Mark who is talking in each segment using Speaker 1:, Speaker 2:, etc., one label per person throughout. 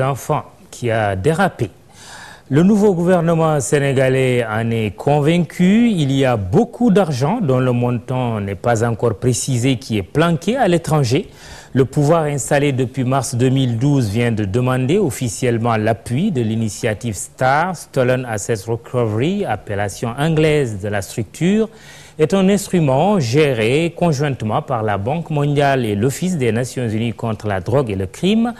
Speaker 1: d'enfants qui a dérapé. Le nouveau gouvernement sénégalais en est convaincu. Il y a beaucoup d'argent dont le montant n'est pas encore précisé qui est planqué à l'étranger. Le pouvoir installé depuis mars 2012 vient de demander officiellement l'appui de l'initiative STAR, Stolen Assets Recovery, appellation anglaise de la structure, est un instrument géré conjointement par la Banque mondiale et l'Office des Nations unies contre la drogue et le crime.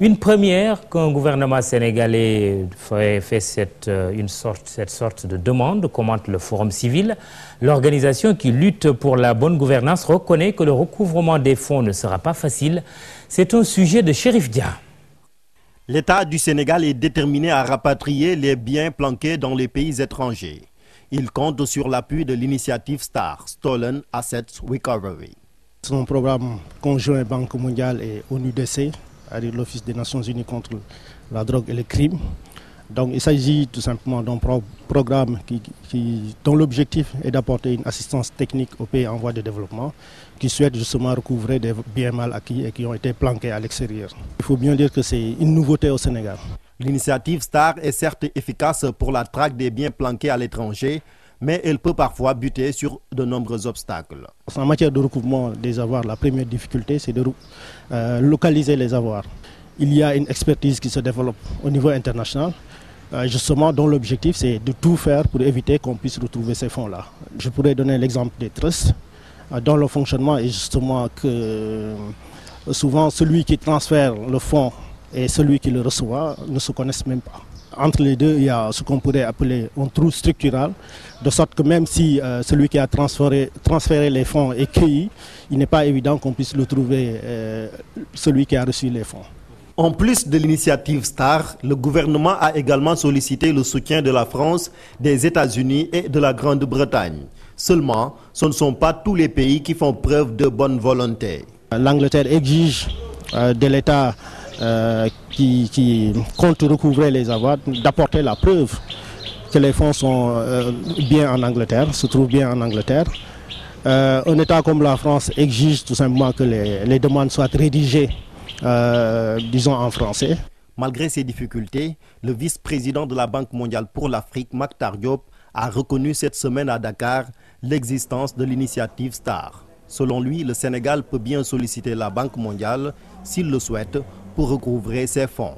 Speaker 1: Une première qu'un gouvernement sénégalais fait cette sorte de demande, commente le Forum civil. L'organisation qui lutte pour la bonne gouvernance reconnaît que le recouvrement des fonds ne sera pas facile. C'est un sujet de Chérif Dia.
Speaker 2: L'État du Sénégal est déterminé à rapatrier les biens planqués dans les pays étrangers. Il compte sur l'appui de l'initiative STAR, Stolen Assets Recovery.
Speaker 3: C'est un programme conjoint Banque mondiale et ONUDC, c'est-à-dire l'Office des Nations unies contre la drogue et le crime. Donc il s'agit tout simplement d'un programme dont l'objectif est d'apporter une assistance technique aux pays en voie de développement qui souhaitent justement recouvrer des biens mal acquis et qui ont été planqués à l'extérieur. Il faut bien dire que c'est une nouveauté au Sénégal.
Speaker 2: L'initiative STAR est certes efficace pour la traque des biens planqués à l'étranger, mais elle peut parfois buter sur de nombreux obstacles.
Speaker 3: En matière de recouvrement des avoirs, la première difficulté, c'est de localiser les avoirs. Il y a une expertise qui se développe au niveau international, justement dont l'objectif c'est de tout faire pour éviter qu'on puisse retrouver ces fonds-là. Je pourrais donner l'exemple des trusts, dont le fonctionnement est justement que souvent celui qui transfère le fonds et celui qui le reçoit ne se connaissent même pas. Entre les deux, il y a ce qu'on pourrait appeler un trou structural, de sorte que même si celui qui a transféré les fonds est cueilli, il n'est pas évident qu'on puisse le trouver, celui qui a reçu les fonds.
Speaker 2: En plus de l'initiative STAR, le gouvernement a également sollicité le soutien de la France, des États-Unis et de la Grande-Bretagne. Seulement, ce ne sont pas tous les pays qui font preuve de bonne volonté.
Speaker 3: L'Angleterre exige de l'État qui compte recouvrer les avoirs d'apporter la preuve que les fonds sont bien en Angleterre, se trouvent bien en Angleterre. Un État comme la France exige tout simplement que les demandes soient rédigées, disons en français.
Speaker 2: Malgré ces difficultés, le vice-président de la Banque mondiale pour l'Afrique, Mactar Diop, a reconnu cette semaine à Dakar l'existence de l'initiative STAR. Selon lui, le Sénégal peut bien solliciter la Banque mondiale, s'il le souhaite, pour recouvrer ses fonds.